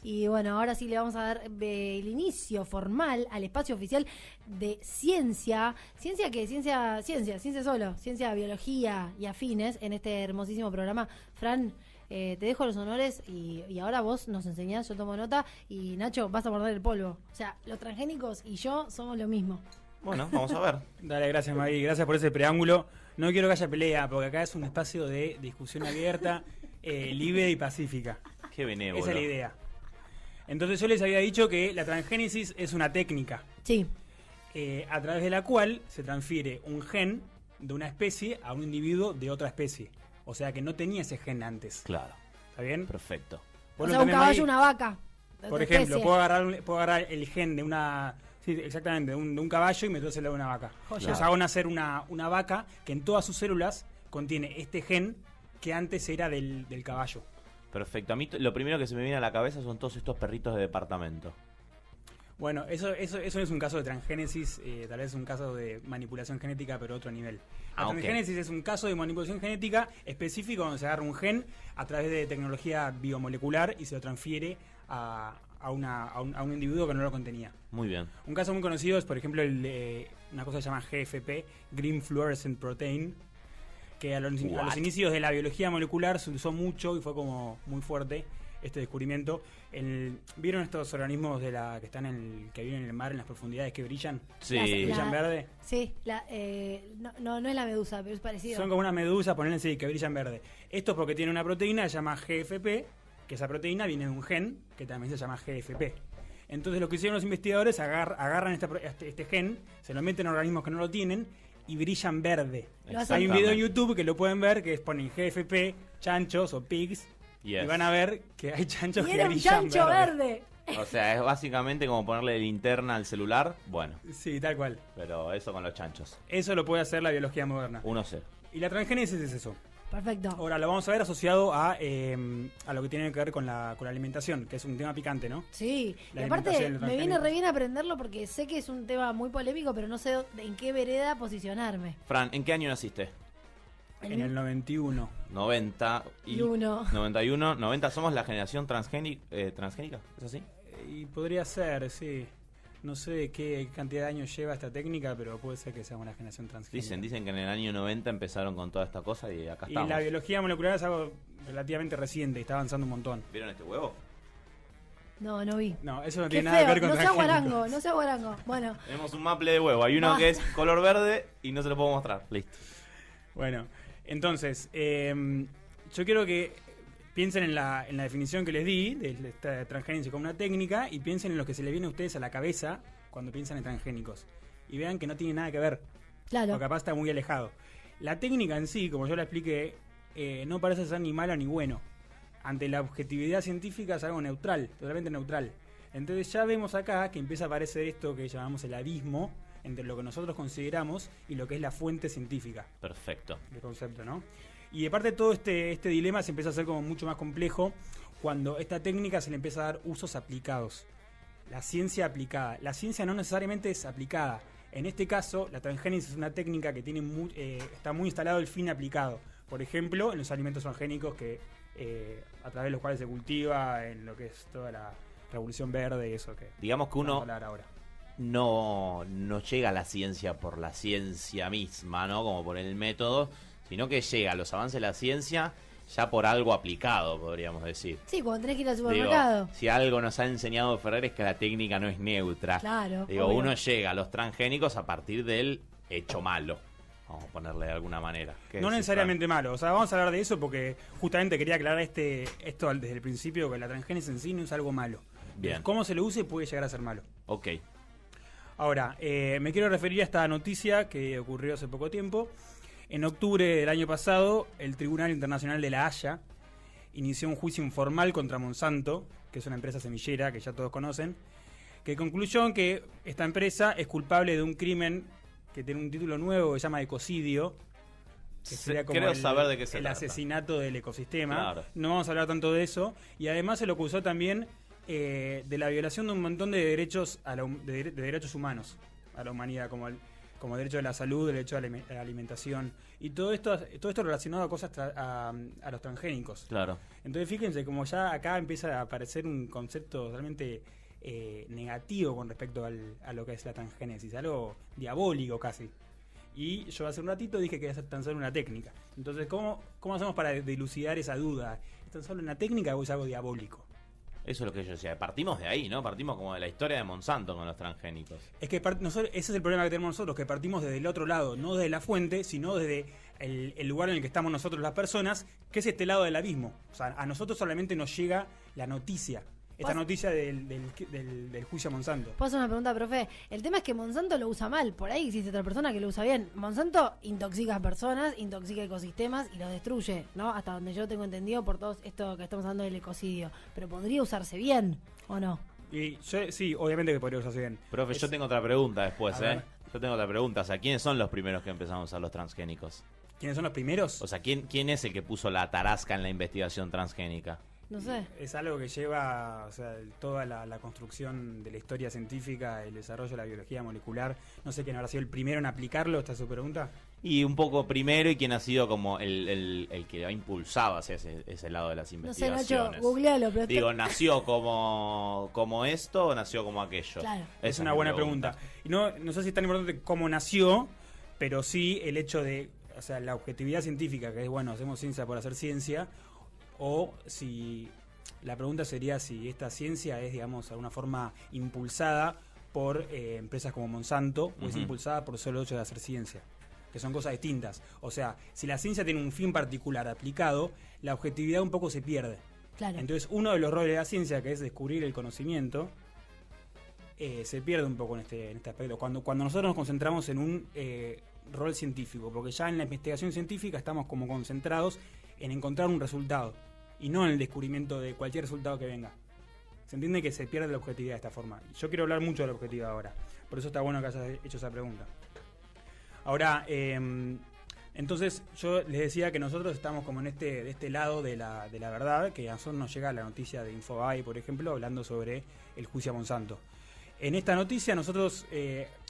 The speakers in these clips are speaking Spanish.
Y bueno, ahora sí le vamos a dar el inicio formal al espacio oficial de ciencia. Ciencia solo, ciencia, biología y afines en este hermosísimo programa. Fran, te dejo los honores y ahora vos nos enseñás, yo tomo nota y Nacho, vas a morder el polvo. O sea, los transgénicos y yo somos lo mismo. Bueno, vamos a ver. Dale, gracias Maggie, gracias por ese preámbulo. No quiero que haya pelea, porque acá es un espacio de discusión abierta, libre y pacífica. Qué benévolo. Esa es la idea. Entonces yo les había dicho que la transgénesis es una técnica. Sí. A través de la cual se transfiere un gen de una especie a un individuo de otra especie. O sea que no tenía ese gen antes. Claro. ¿Está bien? Perfecto. O sea, un caballo, una vaca. Por ejemplo, puedo agarrar el gen de una... Sí, exactamente, de un caballo y metérselo de una vaca. Entonces hago nacer una vaca que en todas sus células contiene este gen que antes era del caballo. Perfecto. A mí lo primero que se me viene a la cabeza son todos estos perritos de departamento. Bueno, eso es un caso de transgénesis, tal vez un caso de manipulación genética, pero otro nivel. La transgénesis es un caso de manipulación genética específico donde se agarra un gen a través de tecnología biomolecular y se lo transfiere a un individuo que no lo contenía. Muy bien. Un caso muy conocido es, por ejemplo, una cosa que se llama GFP, Green Fluorescent Protein, que a los inicios de la biología molecular se usó mucho y fue como muy fuerte este descubrimiento. ¿Vieron estos organismos que están que viven en el mar, en las profundidades, que brillan? Sí. ¿Brillan verde? Sí, no es la medusa, pero es parecido. Son como una medusa, ponenle así, que brillan verde. Esto es porque tiene una proteína que se llama GFP, que esa proteína viene de un gen que también se llama GFP. Entonces lo que hicieron los investigadores, agarran este gen, se lo meten a organismos que no lo tienen y brillan verde. Hay un video en YouTube que lo pueden ver, que ponen GFP, chanchos o pigs, y van a ver que hay chanchos que brillan chancho verde. O sea, es básicamente como ponerle linterna al celular. Bueno. Sí, tal cual. Pero eso con los chanchos. Eso lo puede hacer la biología moderna. 1-0. Y la transgénesis es eso. Perfecto. Ahora lo vamos a ver asociado a lo que tiene que ver con la alimentación, que es un tema picante, ¿no? Sí, y aparte me viene re bien aprenderlo porque sé que es un tema muy polémico, pero no sé en qué vereda posicionarme. Fran, ¿en qué año naciste? En el 91. 90 y 91, 90. ¿Somos la generación transgénica? ¿Es así? Y podría ser, sí. No sé qué cantidad de años lleva esta técnica, pero puede ser que sea una generación transgénica. Dicen que en el año 90 empezaron con toda esta cosa y acá estamos. Y la biología molecular es algo relativamente reciente y está avanzando un montón. ¿Vieron este huevo? No vi. No, eso no tiene nada que ver con transgénicos. No sea guarango. Bueno. Tenemos un maple de huevo. Hay uno que es color verde y no se lo puedo mostrar. Listo. Bueno, entonces, yo quiero que piensen en la definición que les di de esta transgénesis como una técnica y piensen en lo que se les viene a ustedes a la cabeza cuando piensan en transgénicos. Y vean que no tiene nada que ver. Claro. O capaz está muy alejado. La técnica en sí, como yo la expliqué, no parece ser ni malo ni bueno. Ante la objetividad científica es algo neutral, totalmente neutral. Entonces ya vemos acá que empieza a aparecer esto que llamamos el abismo entre lo que nosotros consideramos y lo que es la fuente científica. Perfecto. El concepto, ¿no? Y aparte todo este dilema se empieza a hacer como mucho más complejo cuando esta técnica se le empieza a dar usos aplicados. La ciencia aplicada. La ciencia no necesariamente es aplicada. En este caso, la transgénesis es una técnica que tiene está muy instalado el fin aplicado. Por ejemplo, en los alimentos transgénicos que a través de los cuales se cultiva, en lo que es toda la revolución verde y eso que digamos que uno ahora. No llega a la ciencia por la ciencia misma, ¿no? Como por el método, sino que llega a los avances de la ciencia ya por algo aplicado, podríamos decir. Sí, cuando tenés que ir al supermercado. Digo, si algo nos ha enseñado Ferrer es que la técnica no es neutra. Claro. Digo, obvio. Uno llega a los transgénicos a partir del hecho malo. Vamos a ponerle de alguna manera. No necesariamente malo. O sea, vamos a hablar de eso porque justamente quería aclarar esto desde el principio, que la transgénesis en sí no es algo malo. Bien. Cómo se lo use puede llegar a ser malo. Ok. Ahora, me quiero referir a esta noticia que ocurrió hace poco tiempo. En octubre del año pasado, el Tribunal Internacional de La Haya inició un juicio informal contra Monsanto, que es una empresa semillera que ya todos conocen, que concluyó en que esta empresa es culpable de un crimen que tiene un título nuevo que se llama ecocidio, que sería como Creo saber de qué se el trata. Asesinato del ecosistema. Claro. No vamos a hablar tanto de eso. Y además se lo acusó también de la violación de un montón de derechos de derechos humanos a la humanidad, como como derecho de la salud, derecho a la alimentación, y todo esto relacionado a cosas a los transgénicos. Claro. Entonces fíjense, como ya acá empieza a aparecer un concepto realmente negativo con respecto a lo que es la transgénesis, algo diabólico casi. Y yo hace un ratito dije que es tan solo una técnica. Entonces, ¿cómo hacemos para dilucidar esa duda? ¿Es tan solo una técnica o es algo diabólico? Eso es lo que yo decía. Partimos de ahí, ¿no? Partimos como de la historia de Monsanto con los transgénicos. Es que ese es el problema que tenemos nosotros, que partimos desde el otro lado, no desde la fuente, sino desde el lugar en el que estamos nosotros las personas, que es este lado del abismo. O sea, a nosotros solamente nos llega la noticia. Esta noticia del juicio a Monsanto. ¿Puedo hacer una pregunta, profe? El tema es que Monsanto lo usa mal. Por ahí existe otra persona que lo usa bien. Monsanto intoxica a personas, intoxica ecosistemas y los destruye, ¿no? Hasta donde yo tengo entendido por todo esto que estamos hablando del ecocidio. Pero podría usarse bien, ¿o no? Y sí, obviamente que podría usarse bien. Profe, yo tengo otra pregunta después, A ver. Yo tengo otra pregunta. O sea, ¿quiénes son los primeros que empezaron a usar los transgénicos? ¿Quiénes son los primeros? O sea, ¿quién es el que puso la tarasca en la investigación transgénica? No sé. Es algo que lleva, o sea, toda la construcción de la historia científica, el desarrollo de la biología molecular. No sé quién habrá sido el primero en aplicarlo, ¿esta es su pregunta? Y un poco primero, y quién ha sido como el que ha impulsado hacia ese lado de las No sé, investigaciones. Nacho, googlealo. Pero Digo, ¿nació como esto o nació como aquello? Claro. Esa Es una buena pregunta. Y no sé si es tan importante cómo nació, pero sí el hecho de, o sea, la objetividad científica, que es, bueno, hacemos ciencia por hacer ciencia, o si la pregunta sería si esta ciencia es, digamos, de alguna forma impulsada por empresas como Monsanto, o es impulsada por el solo hecho de hacer ciencia, que son cosas distintas. O sea, si la ciencia tiene un fin particular aplicado, la objetividad un poco se pierde. Claro. Entonces, uno de los roles de la ciencia, que es descubrir el conocimiento, se pierde un poco en este aspecto. Cuando nosotros nos concentramos en un rol científico, porque ya en la investigación científica estamos como concentrados en encontrar un resultado, y no en el descubrimiento de cualquier resultado que venga. Se entiende que se pierde la objetividad de esta forma. Yo quiero hablar mucho de la objetividad ahora. Por eso está bueno que hayas hecho esa pregunta. Ahora, entonces yo les decía que nosotros estamos como de este lado de la verdad, que a nosotros nos llega la noticia de Infobae, por ejemplo, hablando sobre el juicio a Monsanto. En esta noticia nosotros,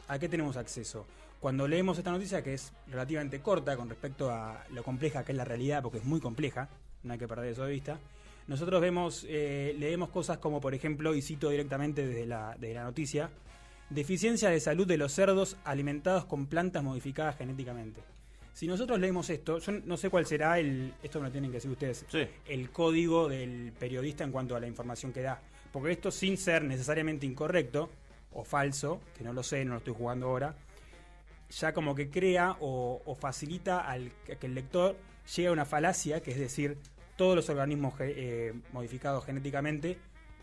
¿a qué tenemos acceso? Cuando leemos esta noticia, que es relativamente corta con respecto a lo compleja que es la realidad, porque es muy compleja, no hay que perder eso de vista, nosotros leemos cosas como, por ejemplo, y cito directamente desde la noticia: deficiencia de salud de los cerdos alimentados con plantas modificadas genéticamente. Si nosotros leemos esto, yo no sé cuál será esto me lo tienen que decir ustedes, Sí. el código del periodista en cuanto a la información que da. Porque esto, sin ser necesariamente incorrecto o falso, que no lo sé, no lo estoy jugando ahora, ya como que crea o facilita a que el lector llegue a una falacia, que es decir, todos los organismos modificados genéticamente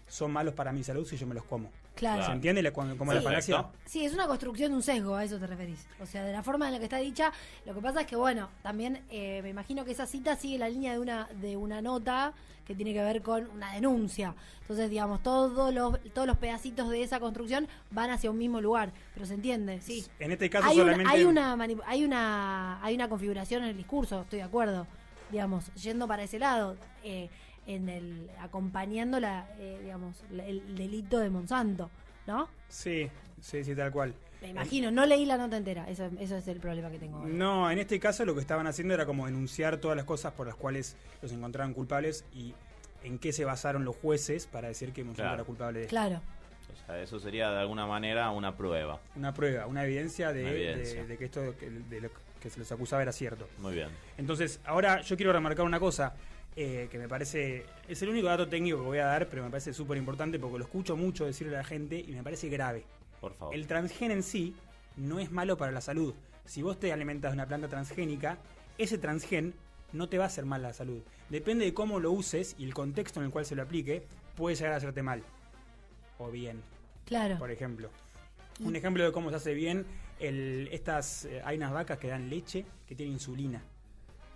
son malos para mi salud si yo me los como. Claro. ¿Se entiende como la falacia? Sí, es una construcción de un sesgo, a eso te referís. O sea, de la forma en la que está dicha. Lo que pasa es que, bueno, también me imagino que esa cita sigue la línea de una nota que tiene que ver con una denuncia. Entonces, digamos, todos los pedacitos de esa construcción van hacia un mismo lugar. Pero se entiende, sí. En este caso Hay solamente... hay una configuración en el discurso, estoy de acuerdo. Digamos, yendo para ese lado. Acompañando el delito de Monsanto, ¿no? Sí, tal cual. Me imagino, no leí la nota entera, eso es el problema que tengo ahora. No, en este caso lo que estaban haciendo era como denunciar todas las cosas por las cuales los encontraron culpables y en qué se basaron los jueces para decir que Monsanto era culpable de esto. Claro. O sea, eso sería de alguna manera una prueba. Una prueba, una evidencia de evidencia. que esto de lo que se les acusaba era cierto. Muy bien. Entonces, ahora yo quiero remarcar una cosa que me parece, es el único dato técnico que voy a dar, pero me parece súper importante porque lo escucho mucho decirle a la gente y me parece grave. Por favor. El transgen en sí no es malo para la salud. Si vos te alimentas de una planta transgénica, ese transgen no te va a hacer mal a la salud. Depende de cómo lo uses y el contexto en el cual se lo aplique, puede llegar a hacerte mal. O bien. Claro. Por ejemplo. Un ejemplo de cómo se hace bien, hay unas vacas que dan leche que tienen insulina.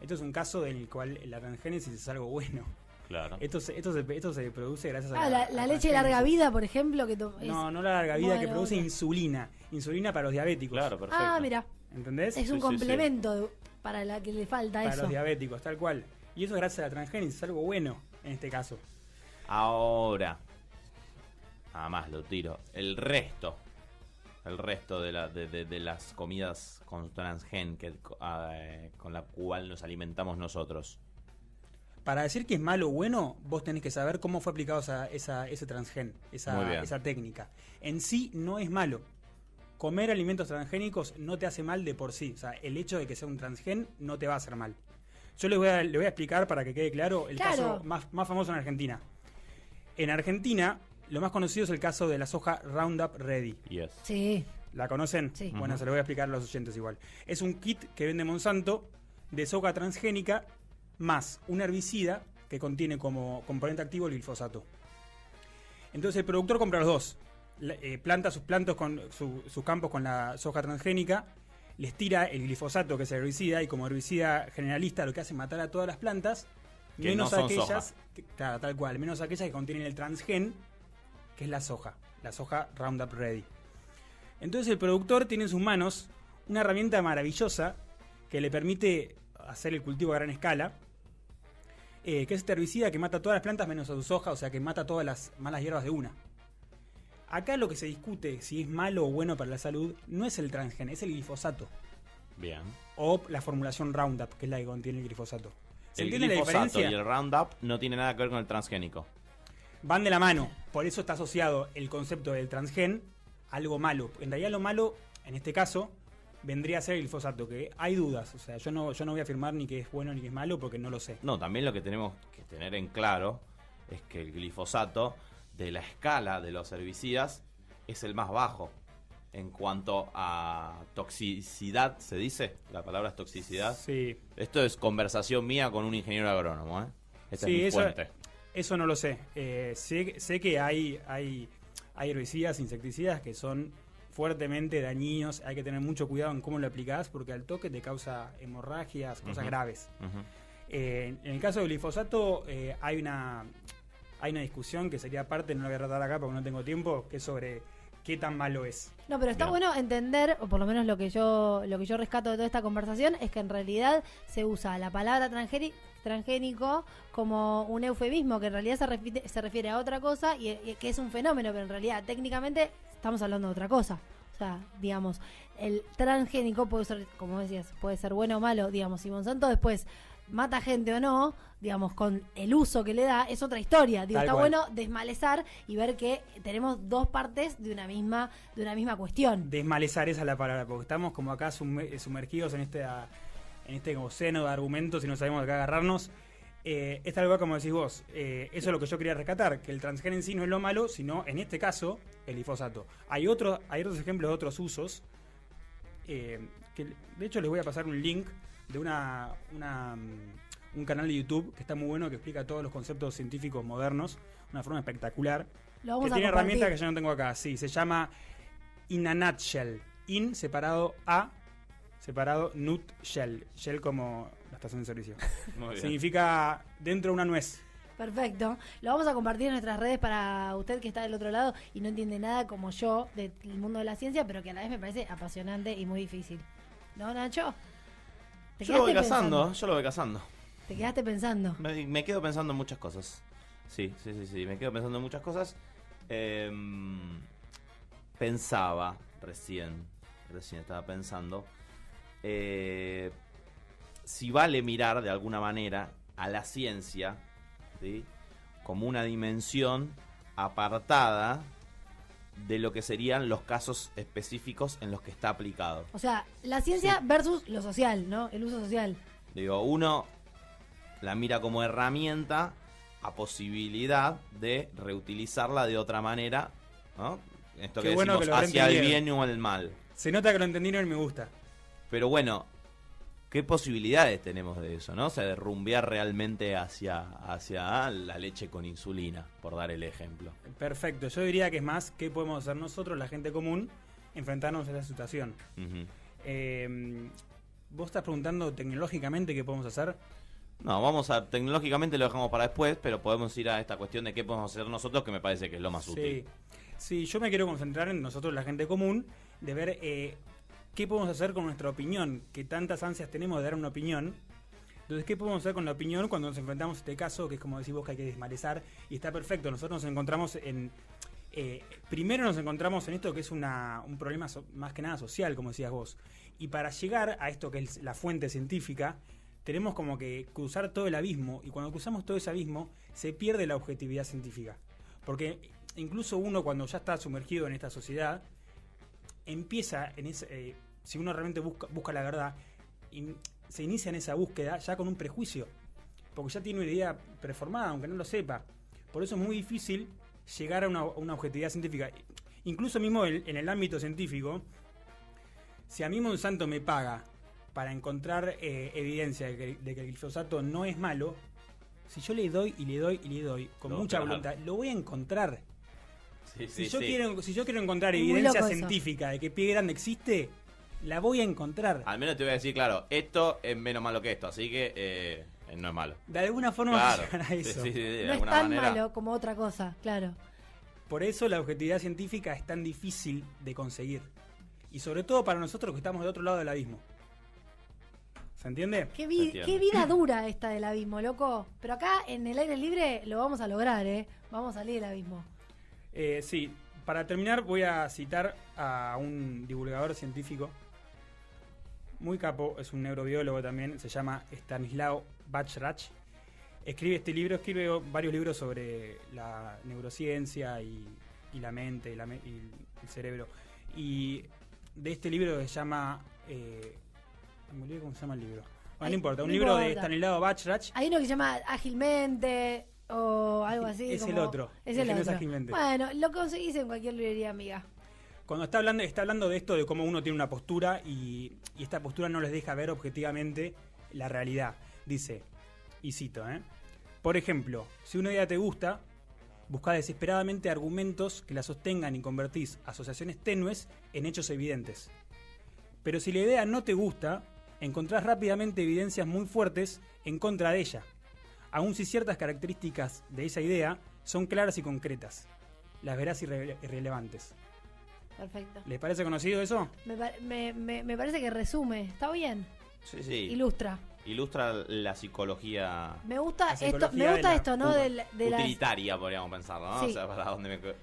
Esto es un caso en el cual la transgénesis es algo bueno. Claro. Esto se produce gracias a la leche larga vida, por ejemplo. No la larga vida, Bueno, que produce bueno. insulina. Insulina para los diabéticos. Claro, perfecto. Ah, mira, ¿Entendés? es un Sí, sí, complemento para la que le falta Para eso. los diabéticos, tal cual. Y eso es gracias a la transgénesis, es algo bueno en este caso. Ahora, nada más lo tiro. El resto el resto de las comidas con transgen con la cual nos alimentamos nosotros? Para decir que es malo o bueno, vos tenés que saber cómo fue aplicado ese transgen, esa técnica. En sí no es malo. Comer alimentos transgénicos no te hace mal de por sí. O sea, el hecho de que sea un transgen no te va a hacer mal. Yo le voy a explicar para que quede claro el caso más famoso en Argentina. En Argentina, lo más conocido es el caso de la soja Roundup Ready. Yes. Sí. ¿La conocen? Sí. Bueno, se lo voy a explicar a los oyentes igual. Es un kit que vende Monsanto de soja transgénica más un herbicida que contiene como componente activo el glifosato. Entonces el productor compra los dos. Planta sus campos con la soja transgénica, les tira el glifosato, que es el herbicida, y como herbicida generalista lo que hace es matar a todas las plantas, que menos no son aquellas, claro, tal cual, menos aquellas que contienen el transgen, que es la soja Roundup Ready. Entonces el productor tiene en sus manos una herramienta maravillosa que le permite hacer el cultivo a gran escala, que es este herbicida que mata todas las plantas menos a su soja, o sea que mata todas las malas hierbas de una. Acá lo que se discute si es malo o bueno para la salud no es el transgen, es el glifosato. Bien. O la formulación Roundup, que es la que contiene el glifosato. ¿Se El entiende la glifosato diferencia? y el Roundup no tiene nada que ver con el transgénico. Van de la mano, por eso está asociado el concepto del transgen a algo malo. En realidad lo malo, en este caso, vendría a ser el glifosato, que hay dudas. O sea, yo no voy a afirmar ni que es bueno ni que es malo porque no lo sé. No, también lo que tenemos que tener en claro es que el glifosato, de la escala de los herbicidas, es el más bajo en cuanto a toxicidad. ¿Se dice? La palabra es toxicidad. Sí. Esto es conversación mía con un ingeniero agrónomo, ¿eh? Esta Sí, es mi fuente. Eso no lo sé. Sé que hay herbicidas, insecticidas que son fuertemente dañinos. Hay que tener mucho cuidado en cómo lo aplicás porque al toque te causa hemorragias, cosas graves. En el caso del glifosato hay una discusión que sería aparte, no la voy a tratar acá porque no tengo tiempo, que es sobre qué tan malo es. No, pero está bueno entender, o por lo menos lo que yo rescato de toda esta conversación, es que en realidad se usa la palabra transgénico como un eufemismo, que en realidad se refiere a otra cosa y que es un fenómeno, pero en realidad técnicamente estamos hablando de otra cosa. O sea, digamos, el transgénico puede ser, como decías, puede ser bueno o malo, digamos, si Monsanto después mata gente o no, digamos, con el uso que le da, es otra historia. Digo, está bueno desmalezar y ver que tenemos dos partes de una misma cuestión. Desmalezar, esa es la palabra, porque estamos como acá sumergidos en este océano de argumentos y no sabemos de qué agarrarnos. Es tal cual como decís vos, eso es lo que yo quería rescatar, que el transgen en sí no es lo malo, sino en este caso el glifosato. Hay otros ejemplos de otros usos, que de hecho les voy a pasar un link de un canal de YouTube que está muy bueno, que explica todos los conceptos científicos modernos de una forma espectacular. Lo vamos que a tiene compartir. herramientas que yo no tengo acá. Sí, se llama In a Nutshell. In separado a separado nutshell. Shell como la estación de servicio. Muy bien. Significa dentro de una nuez. Perfecto. Lo vamos a compartir en nuestras redes para usted que está del otro lado y no entiende nada como yo del mundo de la ciencia, pero que a la vez me parece apasionante y muy difícil. ¿No, Nacho? Yo lo voy cazando. ¿Te quedaste pensando? Me quedo pensando en muchas cosas. Sí, me quedo pensando en muchas cosas. Pensaba recién estaba pensando si vale mirar de alguna manera a la ciencia, ¿sí?, como una dimensión apartada de lo que serían los casos específicos en los que está aplicado. O sea, la ciencia versus lo social, ¿no? El uso social. Digo, uno la mira como herramienta a posibilidad de reutilizarla de otra manera, ¿no? Esto Qué que bueno decimos, que lo hacia el entendieron. bien o el mal. Se nota que lo entendieron y me gusta. Pero bueno, ¿qué posibilidades tenemos de eso, no? O sea, de rumbear realmente hacia la leche con insulina, por dar el ejemplo. Perfecto. Yo diría que es más, ¿qué podemos hacer nosotros, la gente común, enfrentarnos a esa situación? ¿Vos estás preguntando tecnológicamente qué podemos hacer? No, tecnológicamente lo dejamos para después, pero podemos ir a esta cuestión de qué podemos hacer nosotros, que me parece que es lo más útil. Sí, yo me quiero concentrar en nosotros, la gente común, de ver qué podemos hacer con nuestra opinión, que tantas ansias tenemos de dar una opinión. Entonces, ¿qué podemos hacer con la opinión cuando nos enfrentamos a este caso, que es como decís vos, que hay que desmalezar? Y está perfecto, nosotros nos encontramos en primero nos encontramos en esto que es un problema más que nada social, como decías vos. Y para llegar a esto que es la fuente científica, tenemos como que cruzar todo el abismo, y cuando cruzamos todo ese abismo se pierde la objetividad científica. Porque incluso uno, cuando ya está sumergido en esta sociedad, empieza en ese, si uno realmente busca la verdad, se inicia en esa búsqueda ya con un prejuicio, porque ya tiene una idea preformada, aunque no lo sepa. Por eso es muy difícil llegar a una objetividad científica. Incluso mismo en el ámbito científico, si a mí Monsanto me paga para encontrar evidencia de que el glifosato no es malo, si yo le doy y le doy y le doy con mucha voluntad, lo voy a encontrar. Si yo quiero encontrar evidencia científica de que pie grande existe, la voy a encontrar. Al menos te voy a decir, claro, esto es menos malo que esto, así que no es malo. De alguna forma claro. llegar a eso. De no es tan manera. Malo como otra cosa, claro. Por eso la objetividad científica es tan difícil de conseguir. Y sobre todo para nosotros que estamos del otro lado del abismo. ¿Se entiende? Qué vida dura esta del abismo, loco. Pero acá en el aire libre lo vamos a lograr, ¿eh? Vamos a salir del abismo. Sí, para terminar voy a citar a un divulgador científico muy capo, es un neurobiólogo también, se llama Stanislav Bachrach. Escribe varios libros sobre la neurociencia y la mente y el cerebro. Y de este libro que se llama... me olvidé cómo se llama el libro. Bueno, no importa, un libro de Stanislav Bachrach. Hay uno que se llama Ágilmente o algo así. Es el otro. Es el otro. Es Ágilmente. Bueno, lo conseguís en cualquier librería, amiga. Cuando está hablando de esto, de cómo uno tiene una postura y esta postura no les deja ver objetivamente la realidad. Dice, y cito, por ejemplo, si una idea te gusta, buscá desesperadamente argumentos que la sostengan y convertís asociaciones tenues en hechos evidentes. Pero si la idea no te gusta, encontrás rápidamente evidencias muy fuertes en contra de ella, aun si ciertas características de esa idea son claras y concretas. Las verás irrelevantes. Perfecto. ¿Les parece conocido eso? Me parece que resume. ¿Está bien? Sí. Ilustra la psicología. Me gusta esto, ¿no? Utilitaria, podríamos pensarlo, ¿no? Sí. O sea, para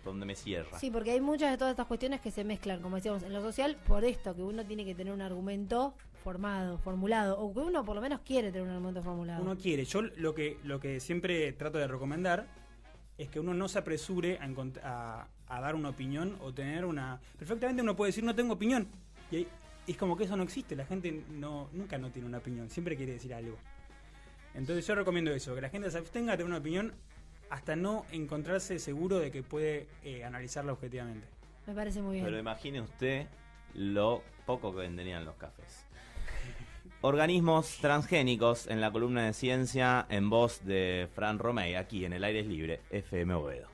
dónde me cierra. Sí, porque hay muchas de todas estas cuestiones que se mezclan, como decíamos, en lo social, por esto, que uno tiene que tener un argumento formulado, o que uno por lo menos quiere tener un argumento formulado. Uno quiere. Yo lo que siempre trato de recomendar es que uno no se apresure a dar una opinión o tener una... Perfectamente uno puede decir, no tengo opinión. Y es como que eso no existe. La gente nunca no tiene una opinión. Siempre quiere decir algo. Entonces yo recomiendo eso, que la gente se abstenga de tener una opinión hasta no encontrarse seguro de que puede analizarla objetivamente. Me parece muy bien. Pero imagine usted lo poco que venderían los cafés. Organismos transgénicos en la columna de ciencia en voz de Fran Romey, aquí en El Aire es Libre, FM Boedo.